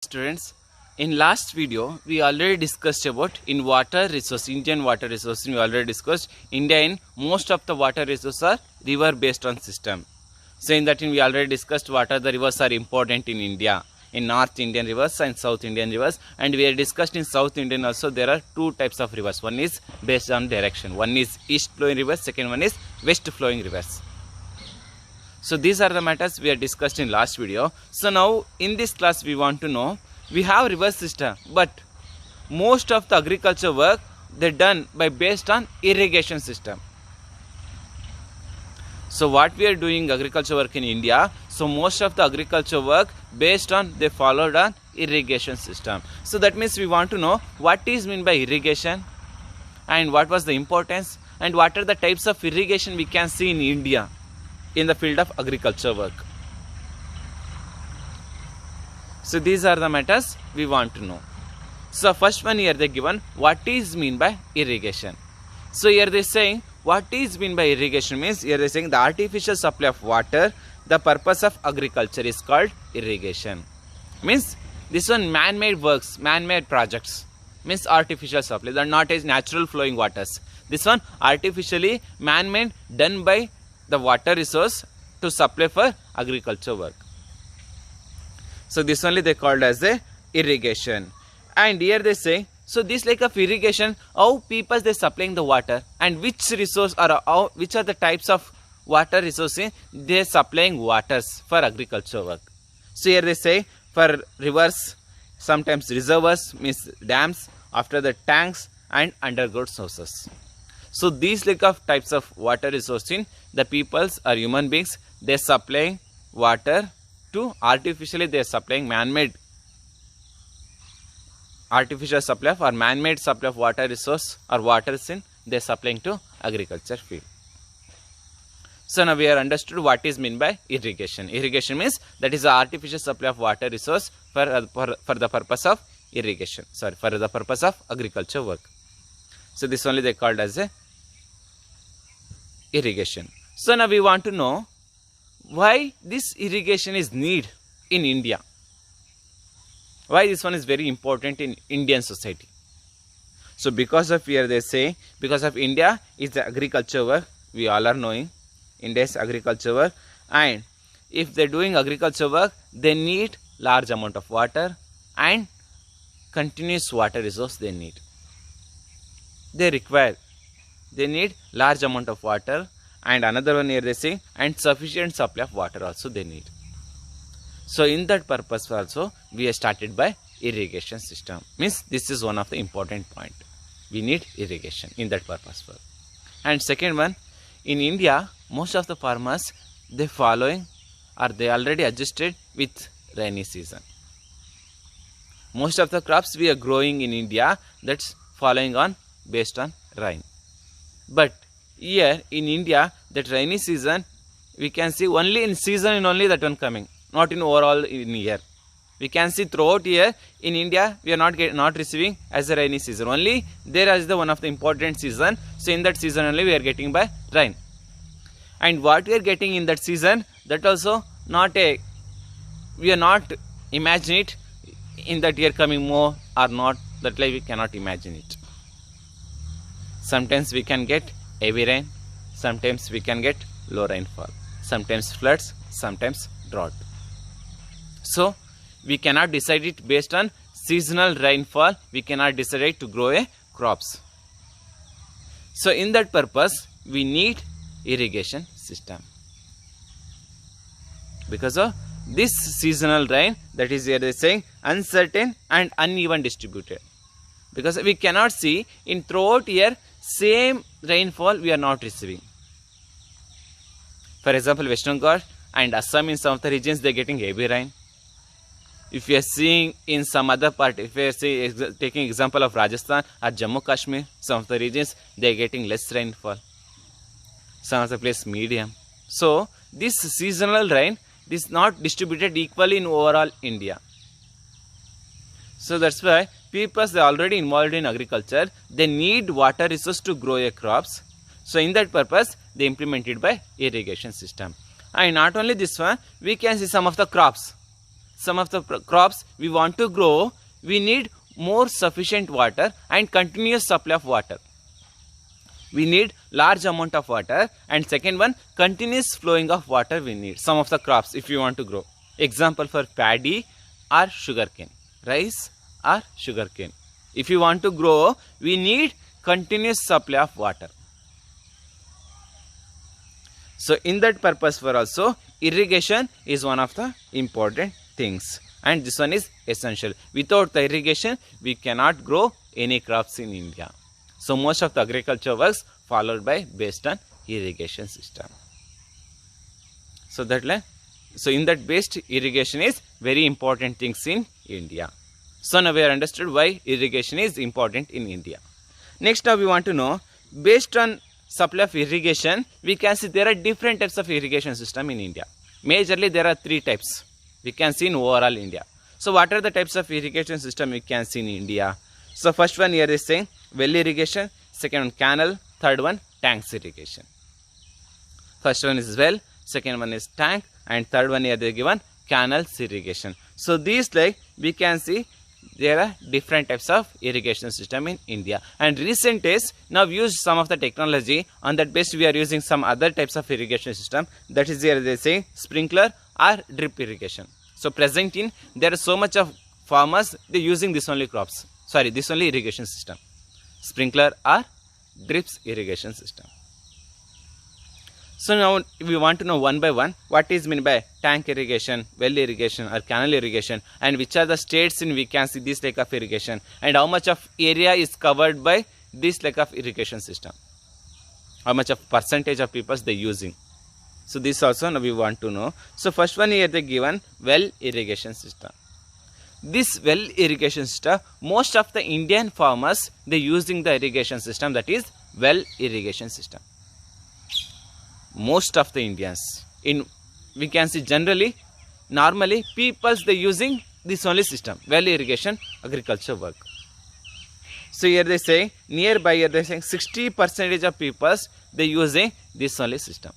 Students, in last video we already discussed about in water resource, Indian water resource. We already discussed India in most of the water resources are river based on system. So in that we already discussed what are the rivers are important in India, in North Indian rivers and South Indian rivers, and we have discussed in South Indian also there are two types of rivers. One is based on direction, one is east flowing rivers, second one is west flowing rivers. So these are the matters we have discussed in last video. So now in this class we want to know, we have river system, but most of the agriculture work they done by based on irrigation system. So what we are doing agriculture work in India, so most of the agriculture work based on they followed on irrigation system. So that means we want to know what is meant by irrigation and what was the importance and what are the types of irrigation we can see in India in the field of agriculture work. So these are the matters we want to know. So first one here they given what is mean by irrigation. So here they saying what is mean by irrigation means here they saying the artificial supply of water, the purpose of agriculture is called irrigation. Means this one man-made works, man-made projects means artificial supply. They are not as natural flowing waters. This one artificially man-made done by the water resource to supply for agriculture work. So this only they called as a irrigation. And here they say, so this like of irrigation, how people they supplying the water and which resource or how, which are the types of water resources they supplying waters for agriculture work. So here they say for rivers, sometimes reservoirs means dams, after the tanks and underground sources. So these like of types of water resources, the peoples or human beings, they supplying water to artificially they are supplying man-made artificial supply or man-made supply of water resource or water sin they are supplying to agriculture field. So now we have understood what is meant by irrigation. Irrigation means that is the artificial supply of water resource for the purpose of irrigation. Sorry, for the purpose of agriculture work. So this only they called as a irrigation. So now we want to know why this irrigation is need in India. Why this one is very important in Indian society. So because of here they say, because of India is the agriculture work, we all are knowing India's agriculture work, and if they are doing agriculture work, they need large amount of water and continuous water resource they need. They need large amount of water, and another one here they say and sufficient supply of water also they need. So in that purpose also we have started by irrigation system. Means this is one of the important point. We need irrigation in that purpose work. And second one, in India most of the farmers they following or they already adjusted with rainy season. Most of the crops we are growing in India that's following on based on rain. But here in India that rainy season we can see only in season in only that one coming, not in overall in year. We can see throughout year in India we are not receiving as a rainy season. Only there is the one of the important season. So in that season only we are getting by rain. And what we are getting in that season, that also not a, we are not imagine it in that year coming more or not, that like we cannot imagine it. Sometimes we can get heavy rain, sometimes we can get low rainfall, sometimes floods, sometimes drought. So we cannot decide it based on seasonal rainfall, we cannot decide it to grow a crops. So in that purpose we need irrigation system. Because of this seasonal rain, that is here they are saying uncertain and uneven distributed. Because we cannot see in throughout year same rainfall we are not receiving. For example, Western Ghats and Assam in some of the regions they are getting heavy rain. If you are seeing in some other part, if you are taking example of Rajasthan or Jammu Kashmir, some of the regions they are getting less rainfall. Some of the place medium. So this seasonal rain is not distributed equally in overall India. So that's why people they are already involved in agriculture, they need water resource to grow a crops. So in that purpose they implemented by irrigation system. And not only this one, we can see some of the crops some of the crops we want to grow, we need more sufficient water and continuous supply of water. We need large amount of water, and second one, continuous flowing of water we need. Some of the crops if you want to grow. Example for paddy or sugarcane, rice or sugarcane. If you want to grow, we need continuous supply of water. So in that purpose for also, irrigation is one of the important things, and this one is essential. Without the irrigation, we cannot grow any crops in India. So most of the agriculture works followed by based on irrigation system. So in that based, irrigation is very important things in India. So now we have understood why irrigation is important in India. Next now we want to know, based on supply of irrigation, we can see there are different types of irrigation system in India. Majorly there are 3 types we can see in overall India. So what are the types of irrigation system we can see in India? So first one here is saying well irrigation, second one canal, third one tanks irrigation. First one is well, second one is tank, and third one here they given canals irrigation. So these like we can see there are different types of irrigation system in India, and recent days now use some of the technology. On that basis we are using some other types of irrigation system, that is here they say sprinkler or drip irrigation. So present in there are so much of farmers they using this only irrigation system, sprinkler or drips irrigation system. So now we want to know one by one what is meant by tank irrigation, well irrigation or canal irrigation, and which are the states in we can see this type of irrigation, and how much of area is covered by this type of irrigation system, how much of percentage of people they using. So this also now we want to know. So first one here they given well irrigation system. This well irrigation system, most of the Indian farmers they using the irrigation system, that is well irrigation system. Most of the Indians in we can see generally normally peoples they using this only system, well irrigation agriculture work. So here they say nearby here they saying 60% of peoples they using this only system.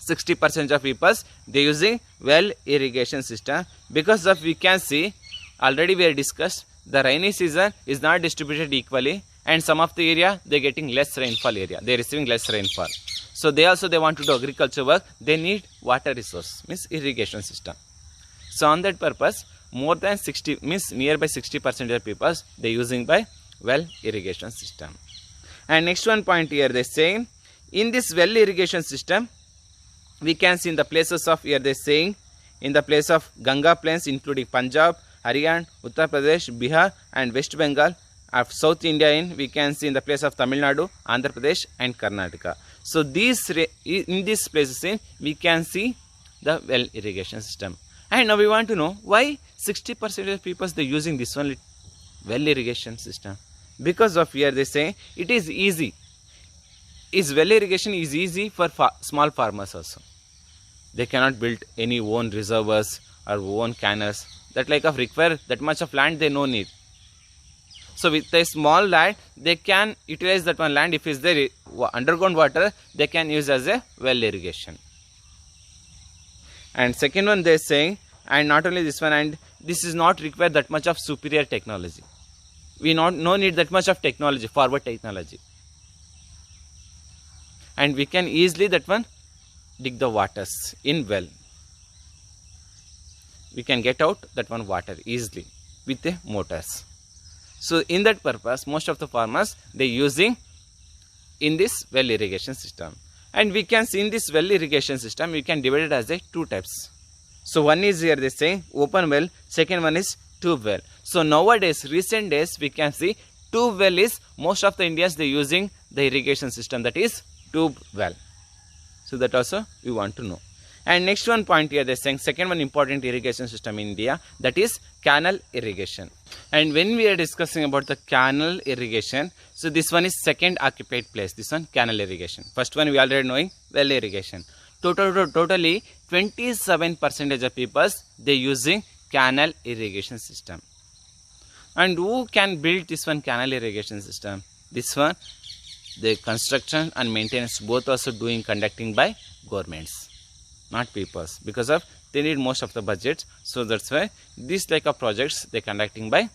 60% of peoples they using well irrigation system, because of we can see already we have discussed the rainy season is not distributed equally, and some of the area they getting less rainfall area, they receiving less rainfall. So they want to do agriculture work, they need water resource, means irrigation system. So on that purpose more than 60 means nearby 60% of people they using by well irrigation system. And next one point here they saying in this well irrigation system we can see in the places of here they saying in the place of Ganga plains including Punjab, Haryana, Uttar Pradesh, Bihar and West Bengal. Of South India we can see in the place of Tamil Nadu, Andhra Pradesh and Karnataka. So these in these places we can see the well irrigation system. And now we want to know why 60% of people they using this one well irrigation system. Because of here they say it is easy. Is well irrigation is easy for small farmers also. They cannot build any own reservoirs or own canals that like of require that much of land, they no need. So with a small land they can utilize that one land. If is there underground water they can use as a well irrigation. And second one they are saying, and not only this one, and this is not require that much of superior technology. We no need that much of technology, forward technology, and we can easily that one dig the waters in well. We can get out that one water easily with the motors. So in that purpose most of the farmers they using in this well irrigation system. And we can see in this well irrigation system we can divide it as a 2 types. So one is here they say open well, second one is tube well. So nowadays recent days we can see tube well is most of the Indians they using the irrigation system, that is tube well. So that also we want to know. And next one point here they are saying second one important irrigation system in India, that is canal irrigation. And when we are discussing about the canal irrigation, so this one is second occupied place, this one canal irrigation. First one we already knowing well irrigation. Totally 27% of people they using canal irrigation system. And who can build this one canal irrigation system? This one the construction and maintenance both also conducting by governments, not peoples, because of they need most of the budgets. So that's why this type of projects they conducting by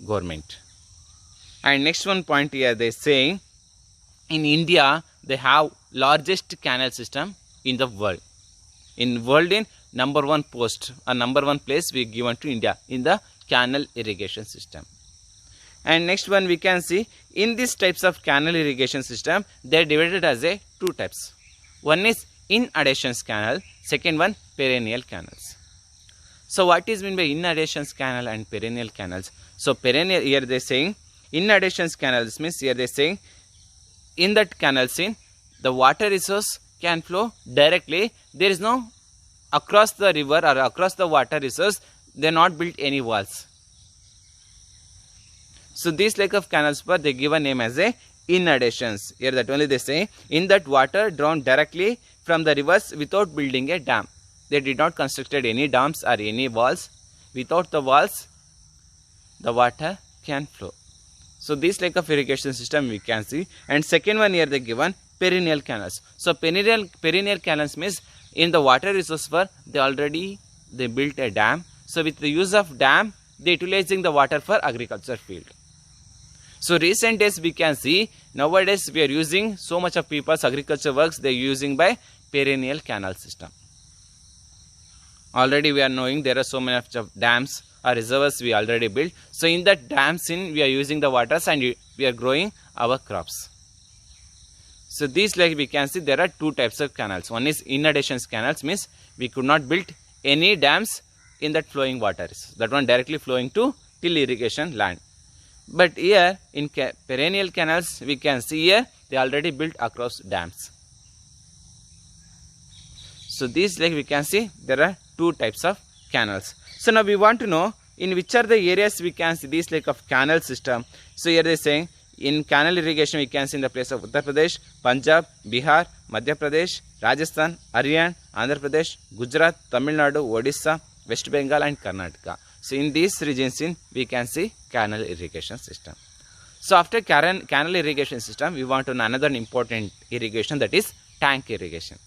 government. And next one point here they saying in India they have largest canal system in the world. In world in number one post or number one place we given to India in the canal irrigation system. And next one we can see in these types of canal irrigation system they are divided as a two types. One is inundations canal, second one perennial canals. So what is mean by inundations canal and perennial canals? So perennial, here they saying inundations canals means here they saying in that canal scene the water resource can flow directly. There is no across the river or across the water resource they not built any walls. So this like of canals but they give a name as a inundations. Here that only they say in that water drawn directly from the rivers without building a dam. They did not constructed any dams or any walls. Without the walls the water can flow. So this like of irrigation system we can see. And second one here they given perennial canals. So perennial canals means in the water resource for they built a dam. So with the use of dam they utilizing the water for agriculture field. So recent days we can see nowadays we are using so much of people's agriculture works they are using by perennial canal system. Already we are knowing there are so many of dams or reservoirs we already built. So in that dams we are using the waters and we are growing our crops. So these like we can see there are two types of canals. One is inundations canals means we could not build any dams in that flowing waters. That one directly flowing to till irrigation land. But here in perennial canals we can see here they already built across dams. So these like we can see there are two types of canals. So now we want to know in which are the areas we can see these like of canal system. So here they are saying in canal irrigation we can see in the place of Uttar Pradesh, Punjab, Bihar, Madhya Pradesh, Rajasthan, Haryana, Andhra Pradesh, Gujarat, Tamil Nadu, Odisha, West Bengal and Karnataka. So in these regions we can see canal irrigation system. So after canal irrigation system we want to know another important irrigation, that is tank irrigation.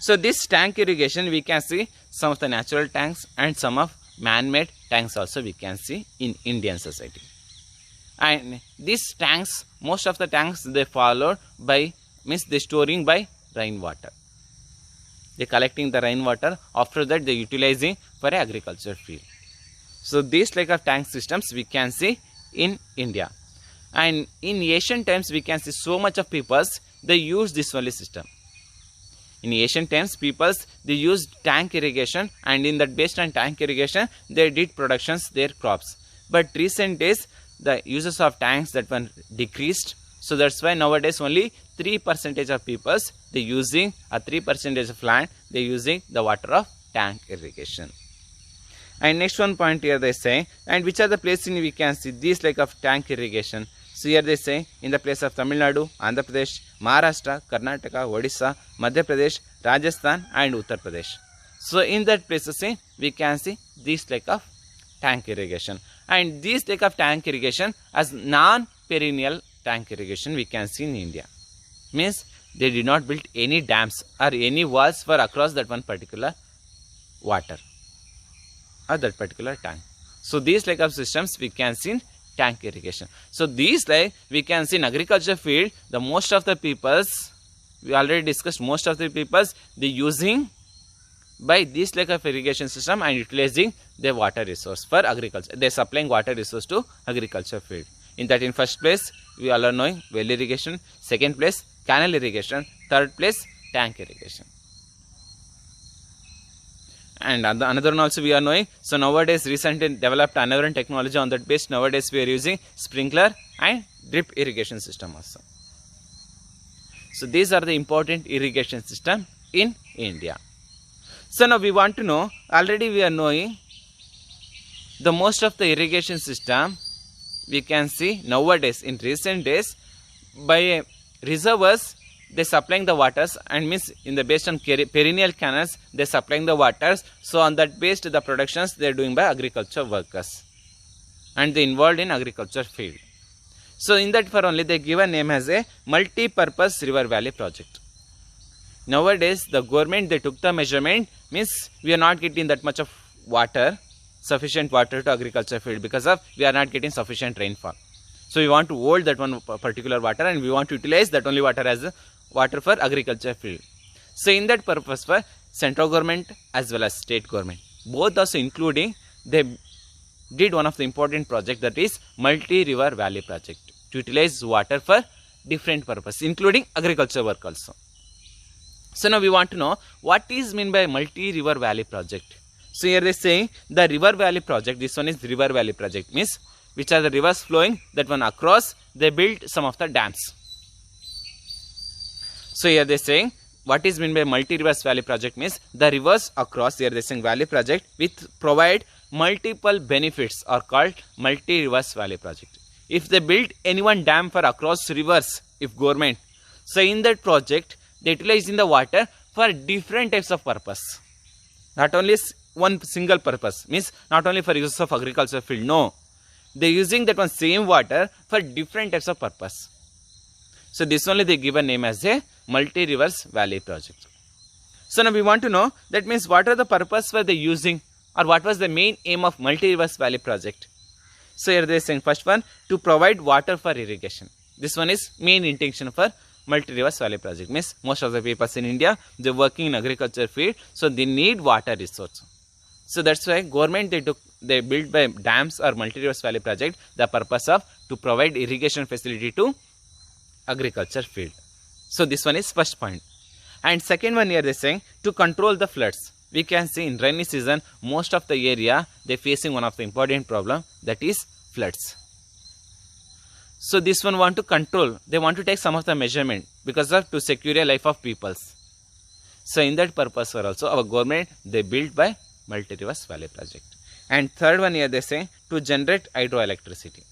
So this tank irrigation we can see some of the natural tanks and some of man-made tanks also we can see in Indian society. And these tanks, most of the tanks they followed by means they storing by rainwater. They collecting the rainwater, after that they utilizing for agriculture field. So these like of tank systems we can see in India. And in ancient times we can see so much of peoples they use this only system. In ancient times peoples they used tank irrigation, and in that based on tank irrigation they did productions their crops. But recent days the uses of tanks that one decreased. So that's why nowadays only 3% of peoples they using 3% of land they using the water of tank irrigation. And next one point here they say, and which are the places we can see these like of tank irrigation. So here they say in the place of Tamil Nadu, Andhra Pradesh, Maharashtra, Karnataka, Odisha, Madhya Pradesh, Rajasthan and Uttar Pradesh. So in that places we can see this like of tank irrigation. And this like of tank irrigation as non-perennial tank irrigation we can see in India. Means they did not build any dams or any walls for across that one particular water or that particular tank. So these like of systems we can see in tank irrigation. So these like we can see in agriculture field the most of the peoples we already discussed, most of the peoples they using by this like of irrigation system and utilizing their water resource for agriculture. They are supplying water resource to agriculture field. In that in first place we all are knowing well irrigation, second place canal irrigation, third place tank irrigation. And another one also we are knowing. So nowadays recently developed another technology on that base. Nowadays we are using sprinkler and drip irrigation system also. So these are the important irrigation system in India. So now we want to know, already we are knowing the most of the irrigation system we can see nowadays in recent days by reservoirs they supplying the waters, and means in the based on perennial canals they supplying the waters. So on that based the productions they are doing by agriculture workers and they involved in agriculture field. So in that for only they give a name as a multi-purpose river valley project. nowadays the government, they took the measurement, means we are not getting that much of water, sufficient water to agriculture field, because of we are not getting sufficient rainfall. So we want to hold that one particular water, and we want to utilize that only water as water for agriculture field. So in that purpose, for central government as well as state government, both also including, they did one of the important project, that is multi-river valley project, to utilize water for different purpose, including agriculture work also. So now we want to know what is mean by multi-river valley project. So here they say the river valley project, this one is river valley project, means which are the rivers flowing that one across, they built some of the dams. So here they saying what is mean by multi-rivers valley project, means the rivers across, here they saying valley project with provide multiple benefits are called multi-rivers valley project. If they build any one dam for across rivers, if government, so in that project they utilize in the water for different types of purpose, not only one single purpose, means not only for use of agriculture field, no, they using that one same water for different types of purpose. So this only they give a name as a multi-rivers valley project. So now we want to know, that means what are the purpose for the using, or what was the main aim of multi-rivers valley project. So here they are saying first one, to provide water for irrigation. This one is main intention for multi-rivers valley project, means most of the people in India, they working in agriculture field, so they need water resource. So that's why government, they built by dams or multi-rivers valley project, the purpose of to provide irrigation facility to agriculture field. So this one is first point. And second one, here they saying to control the floods. We can see in rainy season, most of the area they facing one of the important problem, that is floods. So this one want to control, they want to take some of the measurement, because of to secure a life of peoples. So in that purpose for also our government, they built by multi-rivers valley project. And third one, here they say to generate hydroelectricity.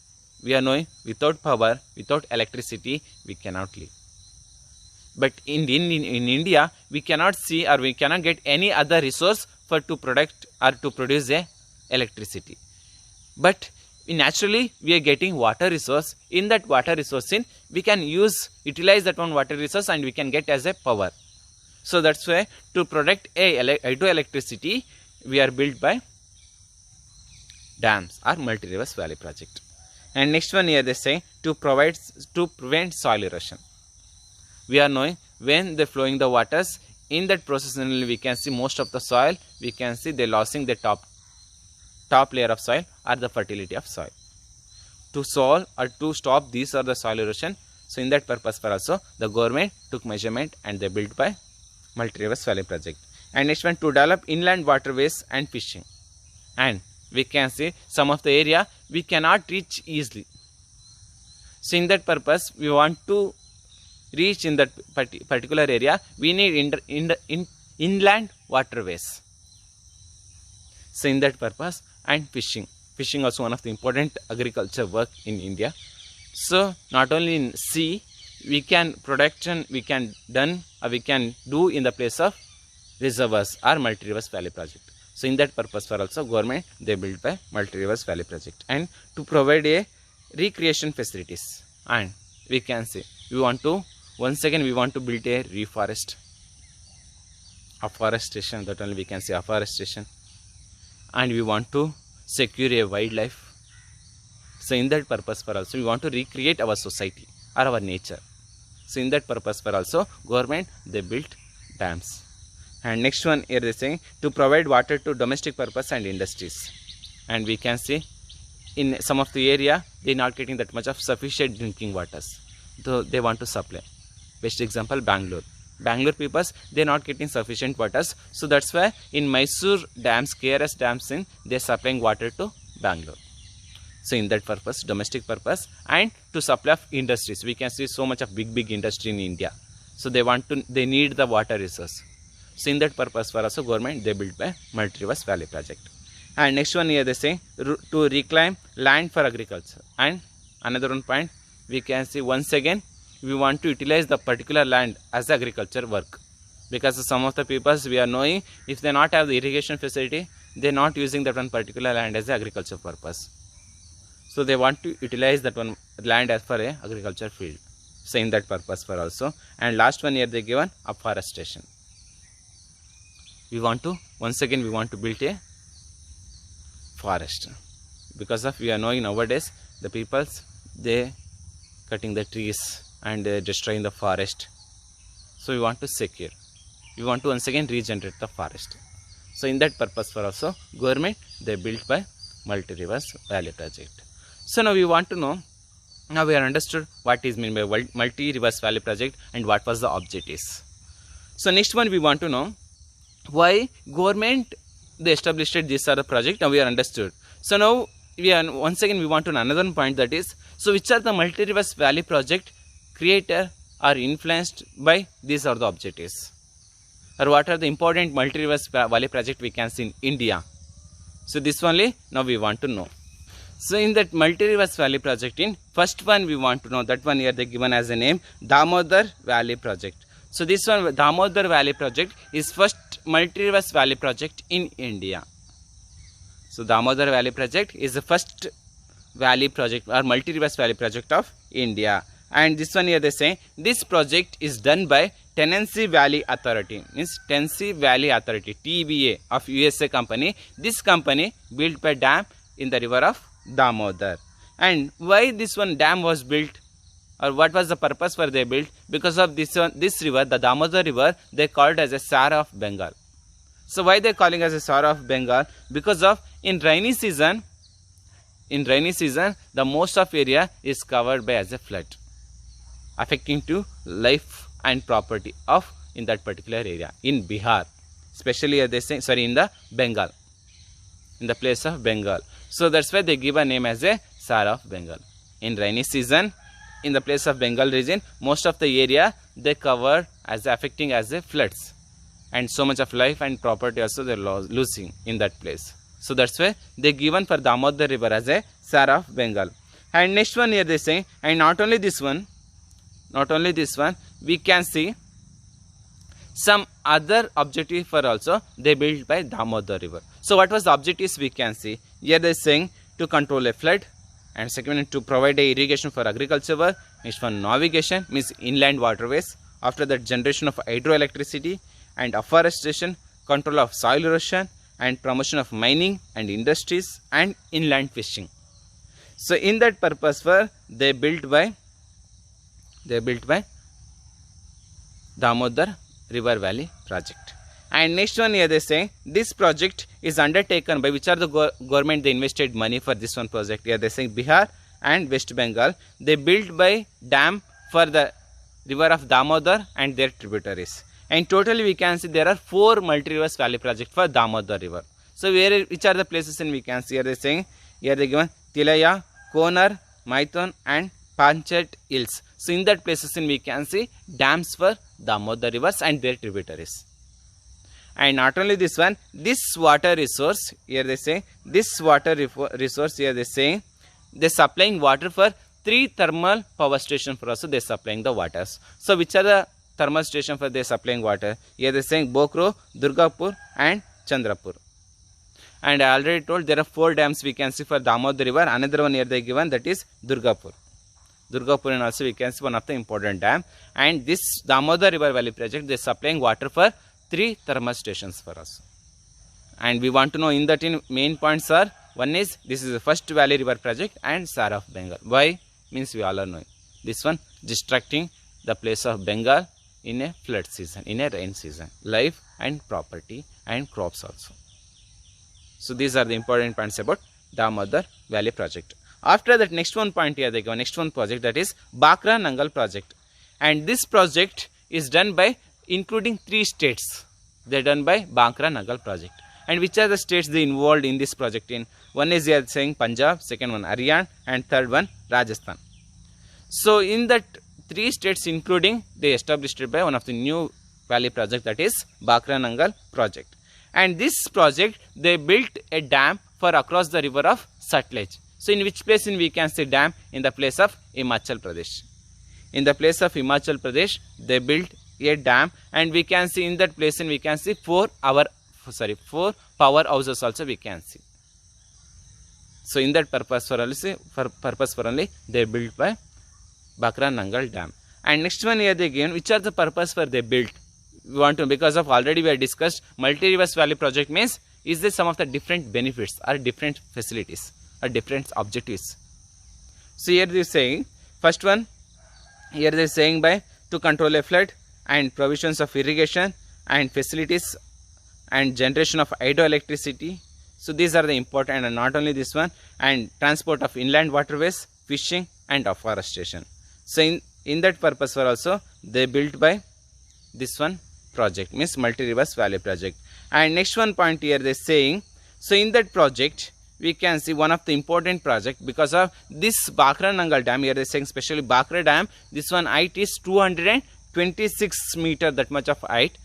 We are knowing without power, without electricity, we cannot live. But in India, we cannot see, or we cannot get any other resource for to product or to produce a electricity. But naturally, we are getting water resource. In that water resource, we can utilize that one water resource, and we can get as a power. So that's why to product a hydroelectricity, we are built by dams or multi-rivers valley project. And next one, here they say to prevent soil erosion. We are knowing when they flowing the waters, in that process only we can see most of the soil, we can see they losing the top layer of soil or the fertility of soil. To solve or to stop these or the soil erosion, so in that purpose for also the government took measurement, and they built by multi-rivers valley project. And next one, to develop inland waterways and fishing. And we can see some of the area we cannot reach easily. So in that purpose, we want to reach in that particular area, we need inland waterways. So in that purpose, and fishing also one of the important agriculture work in India. So not only in sea, we can production, we can do in the place of reservoirs or multi-rivers valley project. So in that purpose for also government, they built by multi-rivers valley project. And to provide a recreation facilities, and we can say we want to once again we want to build a afforestation, that only we can say afforestation, and we want to secure a wildlife. So in that purpose for also we want to recreate our society or our nature. So in that purpose for also government, they built dams. And next one, here they saying to provide water to domestic purpose and industries. And we can see in some of the area, they not getting that much of sufficient drinking waters, though they want to supply. Best example, Bangalore. Bangalore people, they not getting sufficient waters. So that's why in Mysore dams, KRS dams, they supplying water to Bangalore. So in that purpose, domestic purpose, and to supply of industries. We can see so much of big industry in India. So they need the water resource. So in that purpose for also government, they built by multi-rivers valley project. And next one, here they say to reclaim land for agriculture. And another one point, we can see once again, we want to utilize the particular land as agriculture work, because some of the peoples we are knowing, if they not have the irrigation facility, they are not using that one particular land as agriculture purpose. So they want to utilize that one land as for a agriculture field. So in that purpose for also. And last one here they given afforestation. We want to build a forest, because of we are knowing nowadays the peoples, they cutting the trees and destroying the forest. So we want to secure, we want to once again regenerate the forest. So in that purpose for also government they built by multi-reverse valley project. So now we want to know, now we are understood what is meant by multi-reverse valley project and what was the objectives. So next one we want to know why government they established this are the project. Now we are understood. So now we are once again we want to know another point, that is, so which are the multi-reverse valley project created or influenced by these are the objectives, or what are the important multi-reverse valley project we can see in India. So this only now we want to know. So in that multi-reverse valley project, in first one we want to know, that one here they given as a name Damodar Valley project. So this one Damodar Valley project is first multi-reverse valley project in India. So Damodar Valley project is the first valley project or multi-reverse valley project of India. And this one here they say this project is done by Tennessee Valley Authority, means Tennessee Valley Authority, TVA of USA company. This company built a dam in the river of Damodar. And why this one dam was built, or what was the purpose for they built? Because of this river, the Damodar river, they called as a Sara of Bengal. So why they calling as a Sara of Bengal? Because of in rainy season, the most of area is covered by as a flood, affecting to life and property of in that particular area in Bihar, especially they say in the Bengal, in the place of Bengal. So that's why they give a name as a Sara of Bengal. In rainy season, in the place of Bengal region, most of the area they cover as affecting as a floods, and so much of life and property also they are losing in that place. So that's why they given for Damodar river as a Sara of Bengal. And next one here they say, and not only this one, we can see some other objective for also they built by Damodar river. So what was the objectives we can see here? They saying to control a flood, and second to provide a irrigation for agriculture work. Next one navigation, means inland waterways. After that generation of hydroelectricity, and afforestation, control of soil erosion, and promotion of mining and industries, and inland fishing. So in that purpose for they built by Damodar River Valley project. And next one here they say this project is undertaken by which are the government they invested money for this one project. Here they say Bihar and West Bengal. They built by dam for the river of Damodar and their tributaries. And totally we can see there are 4 multi-reverse valley projects for Damodar river. So which are the places in we can see here they saying, here they given Tilaya, Konar, Maithon and Panchet Hills. So in that places in we can see dams for Damodar rivers and their tributaries. And not only this one, this water resource, here they say, this water resource, here they say, they supplying water for 3 thermal power stations for also they supplying the waters. So which are the thermal station for they supplying water? Here they saying Bokro, Durgapur and Chandrapur. And I already told there are 4 dams we can see for Damodar river. Another one here they given, that is Durgapur. Durgapur, and also we can see one of the important dam. And this Damodar river valley project they supplying water for 3 thermal stations for us. And we want to know in that in main points are, one is this is the first valley river project and Sara of Bengal. Why? Means we all are knowing this one distracting the place of Bengal in a flood season, in a rain season, life and property and crops also. So these are the important points about Damodar Valley project. After that, next one point here they go, next one project, that is Bhakra Nangal project. And this project is done by including 3 states. They are done by Bhakra Nangal project. And which are the states they involved in this project in? One is here saying Punjab, second one Haryana, and third one Rajasthan. So in that 3 states including, they established it by one of the new valley project, that is Bhakra Nangal project. And this project they built a dam for across the river of Sutlej. So in which place in we can see dam? In the place of Himachal Pradesh. In the place of Himachal Pradesh they built a dam, and we can see in that place in we can see 4 powerhouses also we can see. So in that purpose for only they built by Bhakra Nangal dam. And next one here they given which are the purpose for they built. We want to, because of already we have discussed multi-reverse valley project means is there some of the different benefits or different facilities or different objectives. So here they are saying first one, here they are saying by to control a flood and provisions of irrigation and facilities and generation of hydroelectricity. So these are the important, and not only this one, and transport of inland waterways, fishing and afforestation. So in that purpose for also they built by this one project means multi-reverse valley project. And next one point here they are saying, so in that project we can see one of the important project because of this Bhakra Nangal dam. Here they are saying especially Bhakra dam, this one height is 226 meter, that much of height.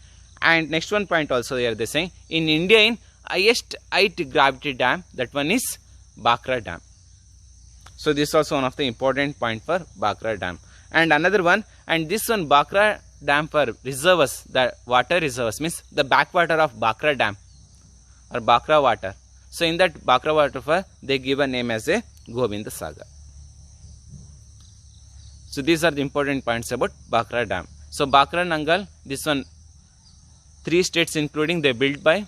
And next one point also here they are saying in India in highest height gravity dam, that one is Bhakra dam. So this is also one of the important point for Bhakra dam. And another one, and this one Bhakra dam for reservoirs, the water reservoirs means the backwater of Bhakra dam or Bhakra water. So in that Bhakra water for they give a name as a Govinda Sagar. So these are the important points about Bhakra dam. So Bhakra Nangal, this one 3 states including they built by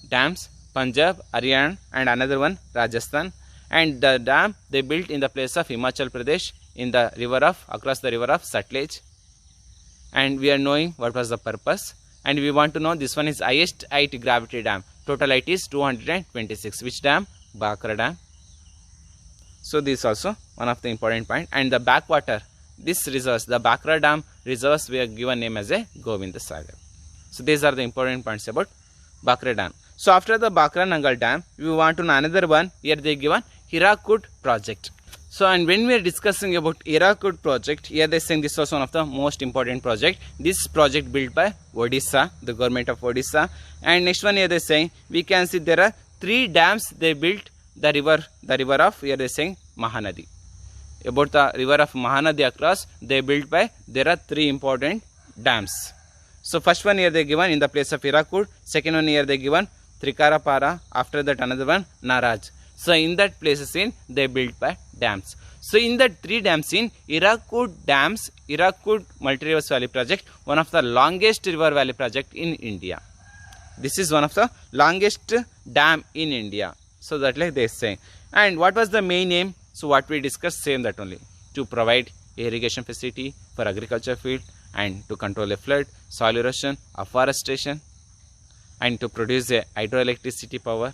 dams, Punjab, Haryana and another one Rajasthan. And the dam they built in the place of Himachal Pradesh in the river of, across the river of Sutlej. And we are knowing what was the purpose, and we want to know this one is highest height gravity dam. Total height is 226. Which dam? Bhakra dam. So this is also one of the important point. And the backwater, this reserves, the Bhakra dam reserves we are given name as a Govinda Sagar. So these are the important points about Bhakra dam. So after the Bhakra Nangal dam, we want to know another one. Here they given Hirakud project. So and when we are discussing about Hirakud project, here they are saying this was one of the most important project. This project built by Odisha, the government of Odisha. And next one here they are saying we can see there are 3 dams they built the river of, here they are saying Mahanadi. About the river of Mahanadi across they built by, there are 3 important dams. So first one here they given in the place of Hirakud, second one here they given Trikarapara, after that another one Naraj. So in that places in they built by dams. So in that 3 dams in Hirakud dams, Hirakud multi-reverse valley project, one of the longest river valley project in India. This is one of the longest dam in India. So that like they say. And what was the main aim? So what we discussed same that only, to provide irrigation facility for agriculture field and to control a flood, soil erosion, afforestation and to produce a hydroelectricity power.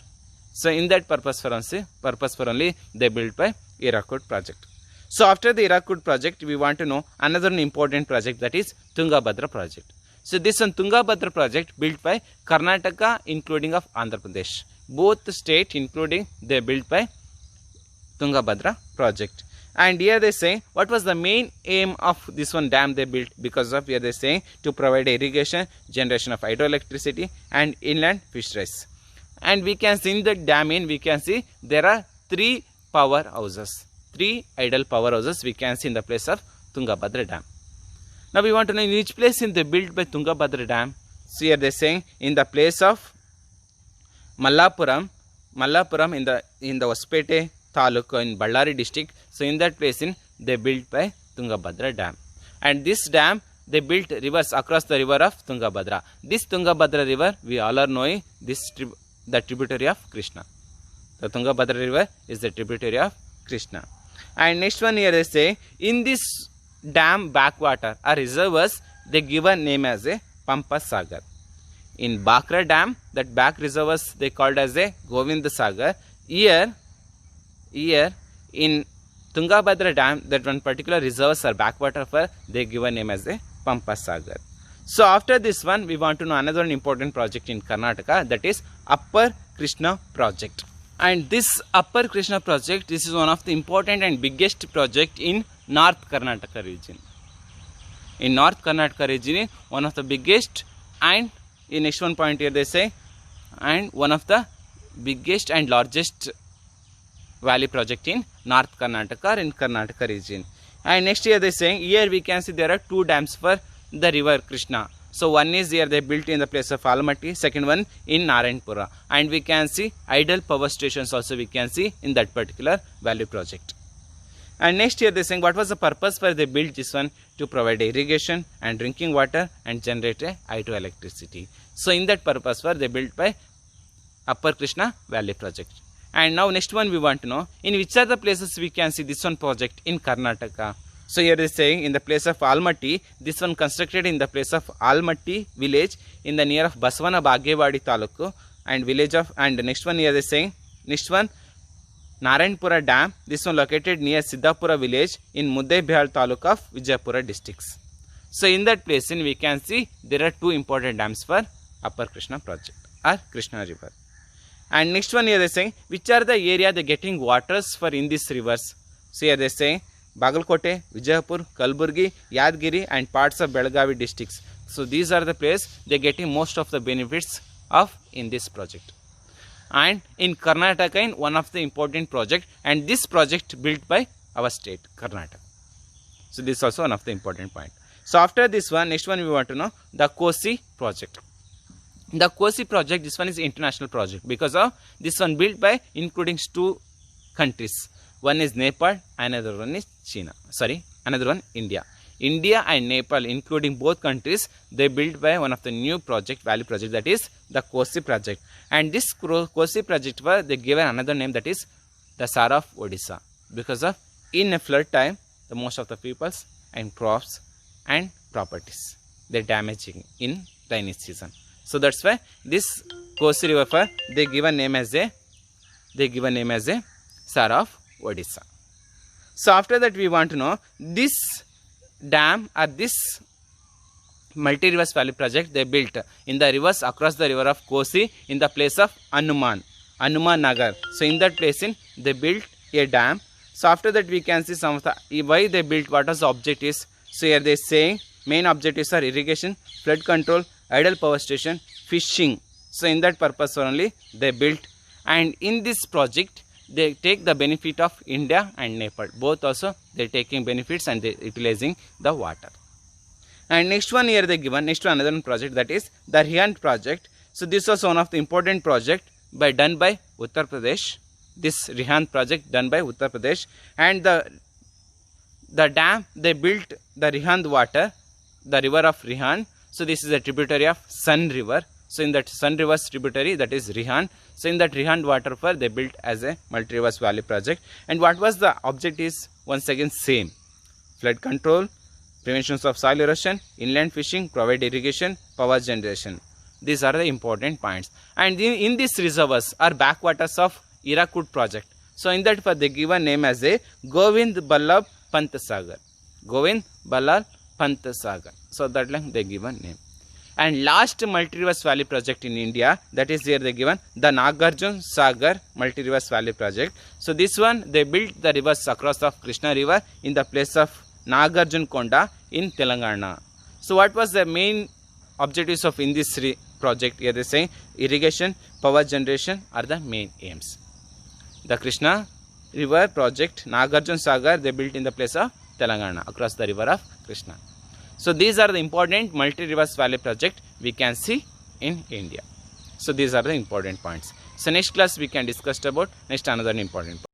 So in that purpose for only they built by Hirakud project. So after the Hirakud project we want to know another important project, that is Tungabhadra project. So this one Tungabhadra project built by Karnataka including of Andhra Pradesh. Both state including they built by Tungabhadra project. And here they say what was the main aim of this one dam they built, because of here they say to provide irrigation, generation of hydroelectricity and inland fisheries. And we can see in the dam in we can see there are 3 power houses, 3 idle power houses we can see in the place of Tungabhadra dam. Now we want to know in which place in they built by Tungabhadra dam. So here they are saying in the place of Mallapuram in the Hospete Taluk in Ballari district. So in that place in they built by Tungabhadra dam. And this dam they built rivers across the river of Tungabhadra. This Tungabhadra river we all are knowing this the tributary of Krishna. The Tungabhadra river is the tributary of Krishna. And next one here they say in this dam backwater or reservoirs they give a name as a Pampa Sagar. In Bhakra dam that back reservoirs they called as a Govinda Sagar. Here in Tungabhadra dam that one particular reservoirs or backwater for they give a name as a Pampa Sagar. So after this one we want to know another important project in Karnataka, that is Upper Krishna project. And this Upper Krishna project, this is one of the important and biggest project in North Karnataka region. In North Karnataka region one of the biggest, and in next one point here they say and one of the biggest and largest valley project in North Karnataka or in Karnataka region. And next here they are saying here we can see there are 2 dams for the river Krishna. So one is here they built in the place of Almaty, second one in Narayanpura, and we can see idle power stations also we can see in that particular valley project. And next here they saying what was the purpose where they built this one? To provide irrigation and drinking water and generate a hydroelectricity. So in that purpose where they built by Upper Krishna Valley project. And now next one we want to know, in which are the places we can see this one project in Karnataka. So here they saying in the place of Almatti, this one constructed in the place of Almatti village in the near of Basavana Bhagyawadi Taluku and village of, and next one here they saying, next one Narayanpura Dam, this one located near Siddhapura village in Muddebihar Taluk of Vijayapura districts. So in that place we can see there are two important dams for Upper Krishna project or Krishna river. And next one here they saying which are the area they getting waters for in these rivers. So here they saying Bagalkote, Vijayapur, Kalburgi, Yadgiri and parts of Belagavi districts. So these are the places they getting most of the benefits of in this project. And in Karnataka in one of the important project, and this project built by our state Karnataka. So this is also one of the important point. So after this one, next one we want to know the Kosi project. The Kosi project, this one is international project because of this one built by including two countries. One is Nepal, another one is another one India. India and Nepal, including both countries, they built by one of the new project, value project, that is the Kosi project. And this Kosi project was they given another name, that is the Sara of Odisha, because of in a flood time the most of the peoples and crops and properties they damaging in rainy season. So that's why this Kosi river they given name as a Sara of Odisha. So after that we want to know this dam or this multi-rivers valley project they built in the rivers across the river of Kosi in the place of Hanuman Nagar. So in that place they built a dam. So after that we can see some of the why they built, what was the objectives. So here they saying main objectives are irrigation, flood control, idle power station, fishing. So in that purpose only they built, and in this project they take the benefit of India and Nepal. Both also they taking benefits and they utilizing the water. And next one here they given, next one another project, that is the Rihand project. So this was one of the important project done by Uttar Pradesh. This Rihand project done by Uttar Pradesh, and the dam they built the Rihand water, the river of Rihand. So this is a tributary of Sun river. So in that Sun river's tributary, that is Rihand. So in that Rihand waterfall they built as a multi-rivers valley project. And what was the objectives? Once again same: flood control, prevention of soil erosion, inland fishing, provide irrigation, power generation. These are the important points. And in these reservoirs are backwaters of Hirakud project. So in that they given name as a Govind Ballabh Pant Sagar. Govind Ballabh Pant Sagar. So that like they given name. And last multi-rivers valley project in India, that is here they given the Nagarjuna Sagar multi-rivers valley project. So this one they built the rivers across of Krishna river in the place of Nagarjuna Konda in Telangana. So what was the main objectives of in this project? Here they say irrigation, power generation are the main aims. The Krishna river project, Nagarjuna Sagar, they built in the place of Telangana across the river of Krishna. So these are the important multi-rivers valley project we can see in India. So these are the important points. So next class we can discuss about next another important point.